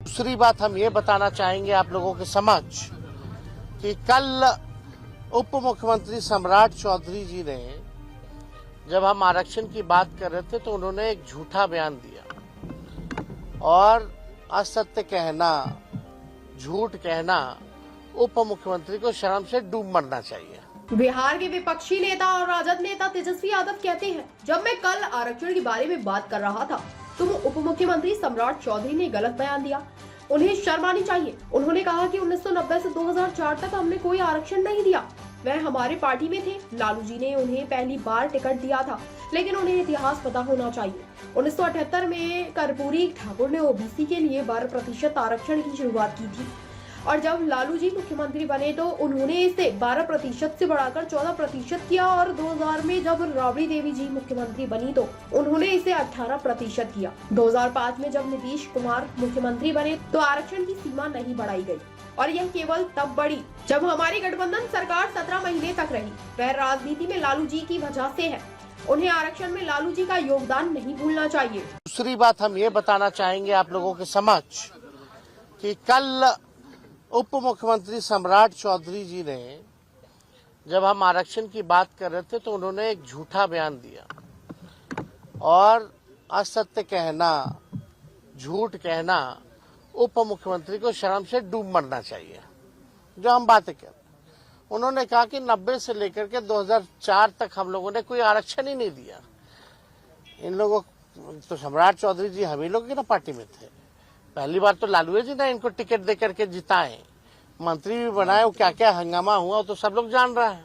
दूसरी बात हम ये बताना चाहेंगे आप लोगों के समक्ष कि कल उप मुख्यमंत्री सम्राट चौधरी जी ने जब हम आरक्षण की बात कर रहे थे तो उन्होंने एक झूठा बयान दिया और असत्य कहना, झूठ कहना उप मुख्यमंत्री को शर्म से डूब मरना चाहिए। बिहार के विपक्षी नेता और राजद नेता तेजस्वी यादव कहते हैं, जब मैं कल आरक्षण के बारे में बात कर रहा था तो उप मुख्यमंत्री सम्राट चौधरी ने गलत बयान दिया। उन्हें शर्म आनी चाहिए। उन्होंने कहा कि 1990 से 2004 तक हमने कोई आरक्षण नहीं दिया। वह हमारे पार्टी में थे। लालू जी ने उन्हें पहली बार टिकट दिया था, लेकिन उन्हें इतिहास पता होना चाहिए। 1978 में कर्पूरी ठाकुर ने ओबीसी के लिए 12% आरक्षण की शुरुआत की थी और जब लालू जी मुख्यमंत्री बने तो उन्होंने इसे 12% से बढ़ाकर 14% किया और 2000 में जब राबड़ी देवी जी मुख्यमंत्री बनी तो उन्होंने इसे 18% किया। 2005 में जब नीतीश कुमार मुख्यमंत्री बने तो आरक्षण की सीमा नहीं बढ़ाई गई और यह केवल तब बढ़ी जब हमारी गठबंधन सरकार 17 महीने तक रही। वह राजनीति में लालू जी की वजह से है। उन्हें आरक्षण में लालू जी का योगदान नहीं भूलना चाहिए। दूसरी बात हम ये बताना चाहेंगे आप लोगों के समक्ष कि कल उप मुख्यमंत्री सम्राट चौधरी जी ने जब हम आरक्षण की बात कर रहे थे तो उन्होंने एक झूठा बयान दिया और असत्य कहना, झूठ कहना उप मुख्यमंत्री को शर्म से डूब मरना चाहिए। जो हम बातें कर रहे हैं, उन्होंने कहा कि 90 से लेकर के 2004 तक हम लोगों ने कोई आरक्षण ही नहीं दिया। इन लोगों तो सम्राट चौधरी जी हम ही लोग की ना पार्टी में थे। पहली बार तो लालू जी ने इनको टिकट दे करके जिताए, मंत्री भी बनाए। वो क्या क्या हंगामा हुआ तो सब लोग जान रहा है,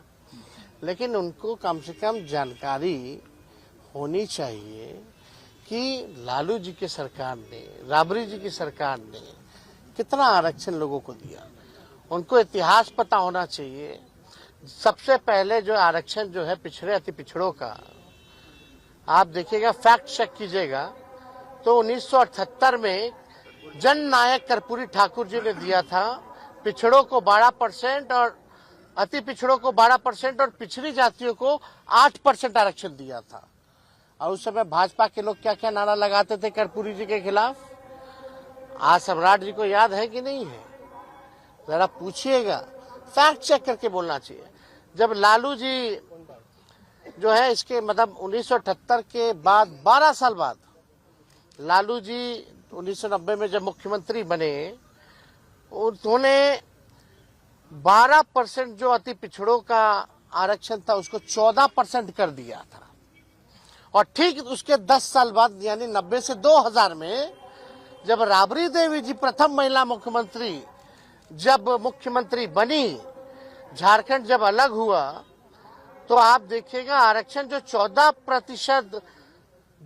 लेकिन उनको कम से कम जानकारी होनी चाहिए कि लालू जी की सरकार ने, राबड़ी जी की सरकार ने कितना आरक्षण लोगों को दिया। उनको इतिहास पता होना चाहिए। सबसे पहले जो आरक्षण जो है पिछड़े अति पिछड़ों का, आप देखिएगा, फैक्ट चेक कीजिएगा, तो 1978 में जन नायक कर्पूरी ठाकुर जी ने दिया था। पिछड़ों को 12% और अति पिछड़ों को 12% और पिछड़ी जातियों को 8% आरक्षण दिया था। और उस समय भाजपा के लोग क्या क्या नारा लगाते थे कर्पूरी जी के खिलाफ। आज सम्राट जी को याद है कि नहीं है? जरा पूछिएगा, फैक्ट चेक करके बोलना चाहिए। जब लालू जी जो है इसके मतलब 1978 के बाद 12 साल बाद लालू जी 1990 में जब मुख्यमंत्री बने, उन्होंने 12% जो अति पिछड़ों का आरक्षण था उसको 14% कर दिया था। और ठीक उसके 10 साल बाद यानी 90 से 2000 में जब राबड़ी देवी जी प्रथम महिला मुख्यमंत्री जब मुख्यमंत्री बनी, झारखंड जब अलग हुआ, तो आप देखिएगा आरक्षण जो 14%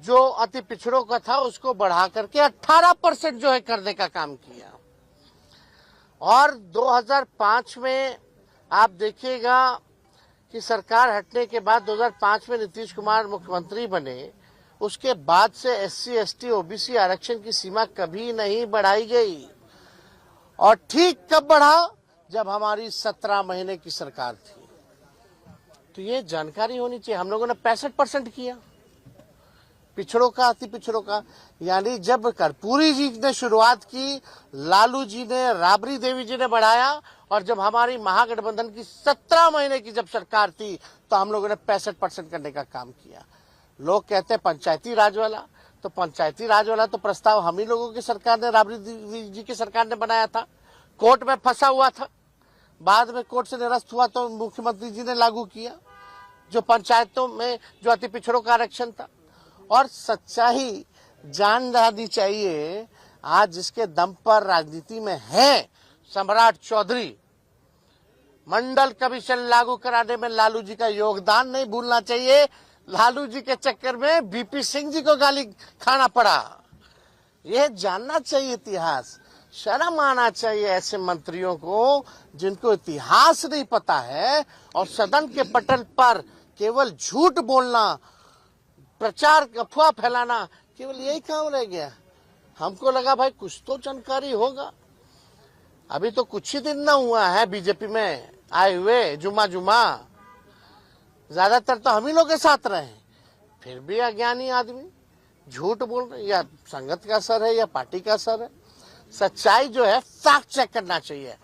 जो अति पिछड़ों का था उसको बढ़ा करके 18% जो है करने का काम किया। और 2005 में आप देखिएगा कि सरकार हटने के बाद 2005 में नीतीश कुमार मुख्यमंत्री बने, उसके बाद से SC ST OBC आरक्षण की सीमा कभी नहीं बढ़ाई गई। और ठीक कब बढ़ा? जब हमारी 17 महीने की सरकार थी। तो ये जानकारी होनी चाहिए। हम लोगों ने 65% किया पिछड़ों का, अति पिछड़ों का। यानी जब कर्पूरी जी ने शुरुआत की, लालू जी ने, राबड़ी देवी जी ने बढ़ाया, और जब हमारी महागठबंधन की 17 महीने की जब सरकार थी तो हम लोगों ने 65% करने का काम किया। लोग कहते हैं पंचायती राज वाला, तो पंचायती राज वाला तो प्रस्ताव हम ही लोगों की सरकार ने, राबड़ी जी की सरकार ने बनाया था। कोर्ट में फंसा हुआ था, बाद में कोर्ट से निरस्त हुआ तो मुख्यमंत्री जी ने लागू किया, जो पंचायतों में जो अति पिछड़ों का आरक्षण था। और सच्चाई जान जानी चाहिए। आज जिसके दम पर राजनीति में है सम्राट चौधरी, मंडल कमीशन लागू कराने में लालू जी का योगदान नहीं भूलना चाहिए। लालू जी के चक्कर में बीपी सिंह जी को गाली खाना पड़ा। यह जानना चाहिए इतिहास। शर्म आना चाहिए ऐसे मंत्रियों को जिनको इतिहास नहीं पता है और सदन के पटल पर केवल झूठ बोलना, प्रचार, अफवाह फैलाना, केवल यही काम रह गया। हमको लगा भाई कुछ तो जानकारी होगा। अभी तो कुछ ही दिन ना हुआ है बीजेपी में आए हुए, जुमा ज्यादातर तो हम ही लोग के साथ रहे, फिर भी अज्ञानी आदमी झूठ बोल रहे। या संगत का असर है या पार्टी का असर है। सच्चाई जो है फैक्ट चेक करना चाहिए।